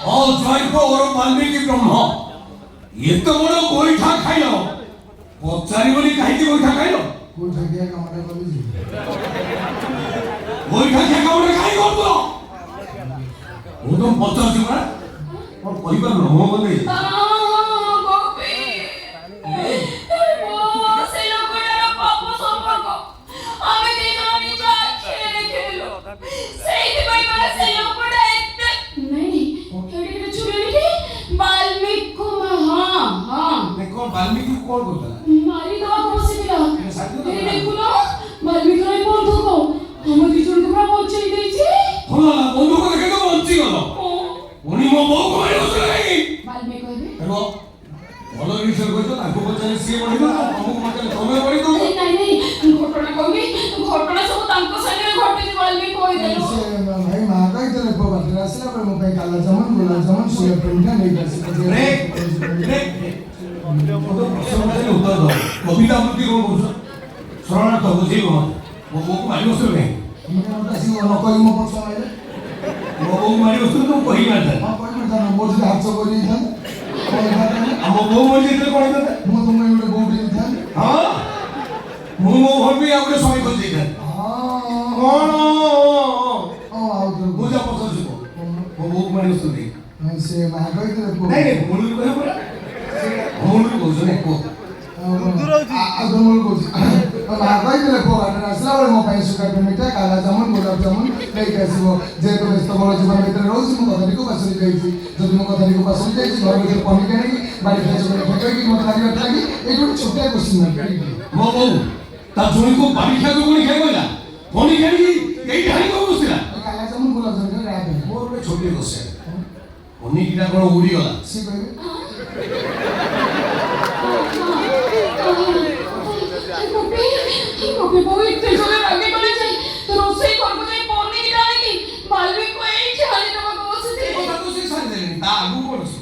ଅଦ୍ୱୈତ ଓର ବାଲ୍ମୀକି ବ୍ରହ୍ମ ଏତେ ବଡ଼ ଗୋଇଠା ଖାଇଲ ପଚାରିବନି କାହିଁକି ଗୋଇଠା ଖାଇଲ ଗୋଇଠା ଖିଆ କାମଟା କରିଛି ଗୋଇଠା ଖିଆ କାମଟା କାହିଁ କରୁଛ ମୁଁ ତ ପଚାରୁଛି ପରା ମୋର କହିପାରୁନ ମୋ ମନେ ବାଲ୍ମୀକି କଣ କରୁଥିଲା ମାରି ଦବାକୁ ବସିଥିଲା ଦେଖୁନ ବାଲ୍ମୀକି ର ବନ୍ଧୁକ ଆମ ଦି ଜଣକୁ ପୁରା ବଞ୍ଚେଇ ଦେଇଛି ଭଲ ବନ୍ଧୁକ ଦେଖେ ତ ବଞ୍ଚିଗଲ ପୁଣି ମୋ ବୋଉକୁ ମାରି ବସିଲ କାହିଁକି ବାଲ୍ମୀକି କହିବେ ଭଲ ଜିନିଷ କହିଛ ତାଙ୍କୁ ପଚାରି ସିଏ ବଢିବ ତମକୁ ପଚାରି ତମେ ବଢିବ ନାଇଁ ଘଟଣା କହିବି ଘଟଣା ସବୁ ତାଙ୍କ ସାଙ୍ଗରେ ଘଟିଛି ବାଲ୍ମୀକି କହିଦେଲୁ ଭାଇ ମା କହିଥିଲେ ପୁଅ ବାଟରେ ଆସିଲା ପରେ ମୋ ପାଇଁ କାଲା ଜାମୁନ ଗୋଲାପ ଜାମୁନ ସୁୟା ମିଠା ନେଇକି ଆସିଲେ ଉତ୍ତର ଦବ କବିତା ବୃତ୍ତି କଣ କରୁଛ ଶରଣାର୍ଥ ବୁଝେଇବ ମୋ ବୋଉକୁ ମାରି ବସିଲ କାହିଁକି ନକଲି ମୋ ପଛ ମାଇଲେ ମୋ ବୋଉକୁ ମାରି ବସିଲ ତ କହି ମାରିଥାଏ ମୋର ଯଦି ହାତ କରିଦେଇଥାନ୍ତି ଆମ ବୋଉ ମରି ଯାଇଥିଲେ କଣ ହେଇଥାନ୍ତା ମୁଁ ତୁମ ଗୋଟେ ବୋଉ ଦେଇଥାନ୍ତି ହଁ ମୁଁ ମୋ ଭଉଣୀ ବି ଆଉ ଗୋଟେ ସମୟ କରି ଦେଇଥାନ୍ତି କଣ ଆଉ ମୁଁ ଯା ପଚାରୁଛି ମୋ ବୋଉକୁ ମାରି ବସୁଛନ୍ତି ସେ ମା କହିଥିଲେ ନାଇଁ ମୁଣ୍ଡରୁ କହିବ ପରା ମୁଣ୍ଡରୁ କହୁଛ ନାଇଁ କୁହ କହିଥିଲେ ପୁଅ ବାଟରେ ଆସିଲା ବେଳେ ମୋ ପାଇଁ ସୁଗାର ମିଠା କାଲା ଜାମୁନ ଗୋଲାପ ଜାମୁନ ନେଇକି ଆସିବ ଯେହେତୁ ବ୍ୟସ୍ତବହୁଳ ଜୀବନ ଭିତରେ ରହୁଛି ମୁଁ କଥାଟିକୁ ପାସରି ଯାଇଛି ଯଦି ମୋ କଥାଟିକୁ ପାସରି ଯାଇଛି ଘର ଭିତରେ ପନିକି ଆଣିକି ବାଡ଼ି ଫେକି ମୋତେ ଲାଗିବା ଲାଗି ଏଇଠି ଗୋଟେ ଛୋଟିଆ କୋଶ୍ଚିନ୍ ମୋ ବୋଉ ତା ଜଣକୁ ବାଡ଼ି ଖାଇବାକୁ ପୁଣି ଖାଇବଲା ପନିକି ଆଣିକି ଏଇଠି ଆଣିକି ବସିଲା କାଲା ଜାମୁନ ଗୋଲାପ ଜାମୁନ ମୋର ଗୋଟେ ଛୋଟିଆ କୋଶ୍ଚିନ୍ ପନିକିଟା କ'ଣ ଉଡ଼ିଗଲା ସେ କହିବେ ଗୋପୀ ବୋଉ ଏତେ ଜୋରେ ରାଗି ଗଲେ ଯେ ରୋଷେଇ ଘରକୁ ଯାଇ ପନିକି ଆଣିକି ବାଲ୍ମୀକି ଏଇଠି ହାଣି ଦେବାକୁ ବସିଥିଲେ ତା ଆଗକୁ କ'ଣ ଅଛି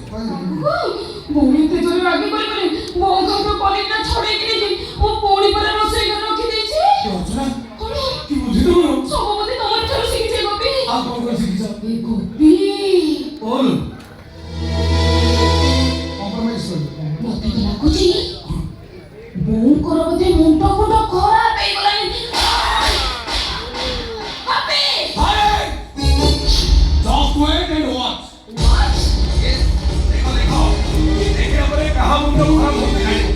ବୋଉ ଏତେ ଜୋରେ ରାଗି ଗଲେ ବୋଉ ଘରକୁ ପନିକିଟା ଛଡ଼େଇକି ନେଇକି ମୁଁ ପୁଣି ପରେ ରୋଷେଇ ଘରେ ରଖିଦେଇଛି କି ବୁଦ୍ଧି ତମର ସବୁ ବୋଧେ ତମର ଠାରୁ ଶିଖିଛି ଗୋପୀ ଆଉ କ'ଣ କ'ଣ ଶିଖିଛ ଗୋପୀ ବୋଲ କମ୍ପ୍ରମାଇଜ୍ କଲି ମତେ ତ ଲାଗୁଛି ବୋଉଙ୍କର ବୋଧେ ମୁଣ୍ଡ ଖରାପ ହେଇଗଲାଣି Just wait and watch. देखो देखिए अपने कहाँ मुंडो खराब होते हैं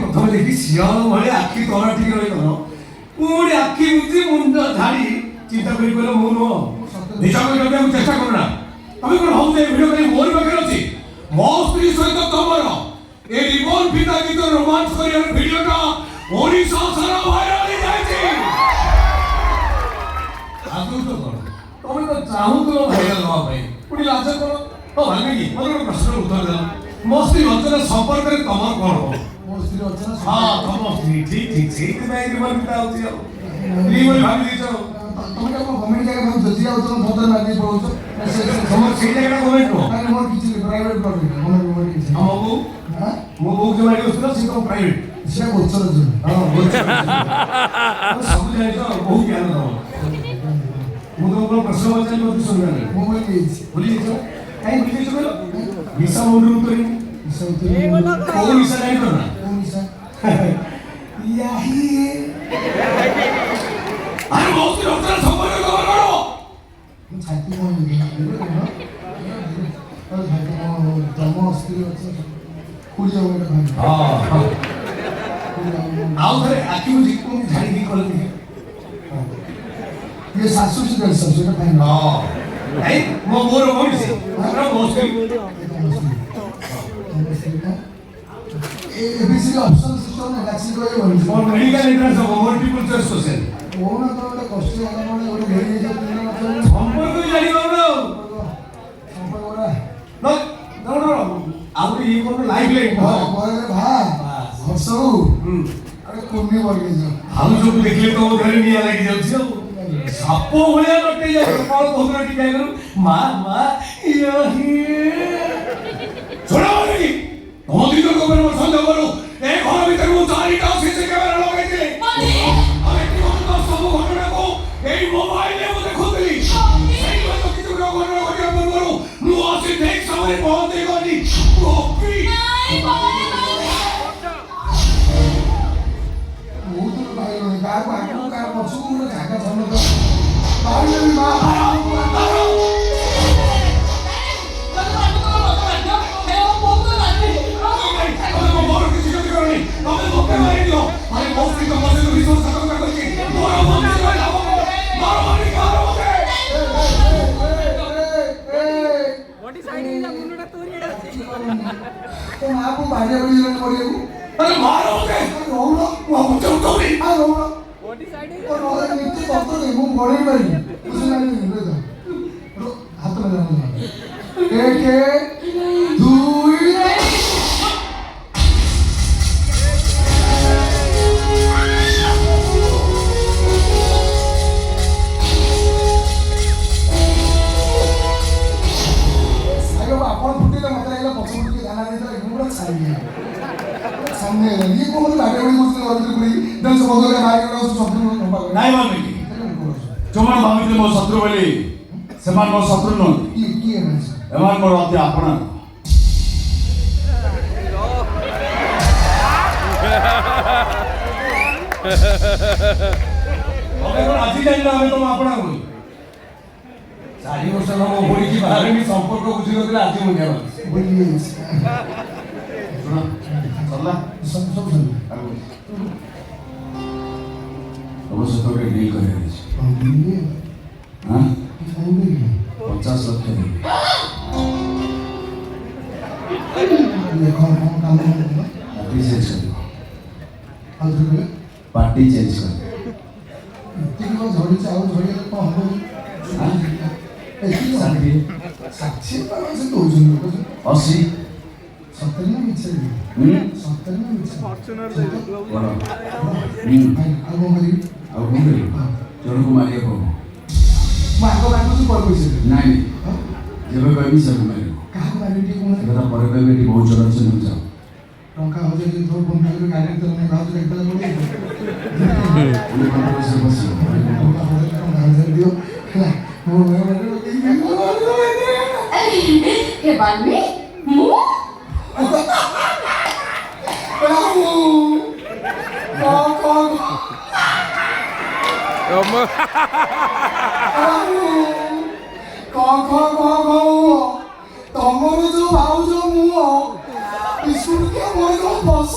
प्रथम देखी सियाल भाई आखि तला ठीक रही पुणी आखि बुझी मुंड झाड़ी चिंता कर मु नुह निज चेष्टा करना तुम कौन भाव भिडियो करी मोर पाखे अच्छी मो स्त्री सहित तुम ए रिबन फिता गीत रोमांस कर भिडियोटा ओडिशा सारा भाइराल हो जाए तुम तो चाहूल भाइराल हाँ पुणी लाज कर भाई मतलब प्रश्न उत्तर दे मो स्त्री रचना संपर्क में तुम कौन हो हाँ तुम स्त्री ठीक ठीक से रिबन फिता होती भाभी दीच ତମେ କଣ ଗଭର୍ଣ୍ଣମେଣ୍ଟ ଜାଗା ଭାବୁଛ ଯିଆ ହଉଛ ଭଦ୍ର ମାରି ପଳଉଛ ତମର ସେଇ ଜାଗାଟା ଗଭର୍ଣ୍ଣମେଣ୍ଟ ନୁହଁ ମାନେ ମୋର କିଛି ପ୍ରାଇଭେଟ ପ୍ରପର୍ଟି ଗଭର୍ଣ୍ଣମେଣ୍ଟ କିଛି ଆମ ବୋଉ ଯୋଉ ମାରି ବସୁଥିଲା ସେ ତମ ପ୍ରାଇଭେଟ ସେ ଗୋଚର ଜମି ହଁ ଗୋଚର ସବୁ ଜାଣିଛ ବହୁତ ଜ୍ଞାନ ତମ ମୁଁ ତମକୁ ପ୍ରଶ୍ନ ପଚାରି ମୋତେ ଶୁଣିବାନି ମୁଁ ଭୁଲି ଯାଇଛି ଭୁଲି ଯାଇଛ କାହିଁ ଭୁଲି ଯାଇଛ କହିଲ ନିଶା ମୁଣ୍ଡରୁ ଉତ୍ତରିନି କୋଉ ନିଶା ଜାଣିଛ ନା କୋଉ ନିଶା ଆରେ ବହୁତ ରଚନା ସମ୍ପର୍କ ଖବର କଣ ଛାତି କଣ ତମ ସ୍ତ୍ରୀ ଅଛି କୁଡ଼ି ଯାଉ ଗୋଟେ ଭାଇ ହଁ ଆଉ ଥରେ ଆଖି ବୁଝି କୋଉ ଝାଡ଼ିକି କଲେ ये सासू से कर सबसे का फाइन हां ए मो मोर मौसी हमरा मौसी एबीसी का ऑप्शन सिस्टम में गाची को ये बोली और मेडिकल एंट्रेंस हो मल्टीपल चॉइस क्वेश्चन वो ना तो वाला कष्ट आना वाला वो भेड़ी जो तुमने मतलब संपर्क भी जानी बाबू संपर्क वाला नो नो नो 아무리 이거는 라이브 레인 뭐야 봐. 없어. 아래 곰이 버리겠어. 방송 ଦେଖିଲେ ତ ଦେହରେ ନିଆଁ ଲାଗିଯାଉଛି ଆଉ ସାପ ଭଳିଆ ଲଟେଇ ଯାଉଛି କଣ କହୁଥିଲା ଟିକେ ମା ଶୁଣାବନି ତମ ଦୁଇ ଜଣଙ୍କ ଉପରେ ମୋର ସନ୍ଦେହ କରୁ ଏ ଘର ଭିତରେ ମୁଁ 4ଟା ସିସି କ୍ୟାମେରା ଲଗାଇଥିଲି ସବୁ ଘଟଣାକୁ ଏଇ ମୋବାଇଲରେ ମୁଁ ଦେଖୁଥିଲି ସେଇଥିପାଇଁ ତ କିଛି ଗୋଟେ ଘଟଣା ଘଟିବା ପୂର୍ବରୁ ମୁଁ ଆସି ଠିକ୍ ସମୟରେ ପହଞ୍ଚି ଗଲି ବହୁତ ଭାଇ କାହାକୁ ଆଗକୁ କାହା ପଛକୁ ଗୋଟେ ଜାଗା ଛାଡୁନଥିବ ଭାଇ ମା ମାକୁ ବାଡ଼ିଆ ବଡ଼ିଗଲାଣି ପଡ଼ିବାକୁ ନିଜେ ପତ୍ର ଦେଇ ମୁଁ ଗଳେଇ ପାରିବି ହାତ ଏକ ଦୁଇ ଆପଣ ଫୁଟିଲେ ମତେ ଲାଗିଲା ପଛ ଟିକେ ଧ୍ୟାନ ଦେଇଥିଲା ମୁଁ ପୁରା ଛାଇନି ସାମନେ ଇଏ କଣ ମତେ ବାଡ଼ିଆ ବଡ଼ି କରୁଛନ୍ତି ଘର ଭିତରେ ପୁରୀ ଦେଶ ବଦଳରେ ବାହାରି ଗଲା ଶତ୍ରୁ ନାଇଁ ଭାବିକି ଯୋଉମାନେ ଭାବିଥିଲେ ମୋ ଶତ୍ରୁ ବୋଲି ସେମାନେ ମୋ ଶତ୍ରୁ ନୁହନ୍ତି କିଏ ଏମାନେ ମୋର ଅତି ଆପଣା ଆଜି ଜାଣିଲ ଆମେ ତମ ଆପଣା ବୋଲି 4 ବର୍ଷ ହେଲା ମୋ ପଡ଼ିକି ବାହାରେ ସମ୍ପର୍କ ବୁଝିନଥିଲେ ଆଜି ମୁଁ ଜ୍ଞାନ ଶୁଣ ସରିଲା ସବୁ ତମ ସହିତ ଗୋଟେ ଡିଲ୍ କରିବାର ଅଛି 50 ଲକ୍ଷ ଦେବି ପାର୍ଟି ଚେଞ୍ଜ କରିବ ପାର୍ଟି ଚେଞ୍ଜ କରିବ ଝଡ଼ିଛି ଆଉ ଝଡ଼ିଗଲେ କ'ଣ ହବ ଷାଠିଏ ସେ ଦଉଛନ୍ତି 80 ସତରେ ନା ମିଛ ସତରେ ନା ମିଛ ଆଉ କ'ଣ କରିବି ଜଣକୁ ମାରିବାକୁ ହବ ମୁଁ ଆଗ ମାଗୁଛି ପରେ ପଇସା ନାଇଁ ଯେବେ କହିବି ସେବେ ମାରିବ କାହାକୁ ମାରିବି ଟିକେ କୁହନ୍ତୁ କଥା ପରେ କହିବି ଏଠି ବହୁତ ଜଣ ଅଛନ୍ତି ଯାଅ ଟଙ୍କା ହଜାର ତୋ ଫୋନ୍ କରିବି ଗାଡ଼ି ତ ନେଇ ଭାଉଜ ଦେଖିଲା ବସିବ ଟଙ୍କା ହଜାର ଦିଅ ହେଲା हे बालवी मु ତମର ଯୋଉ ଭାଉଜ ମୁହଁ ବିସ୍କୁଟ କେ ମୋର ବସ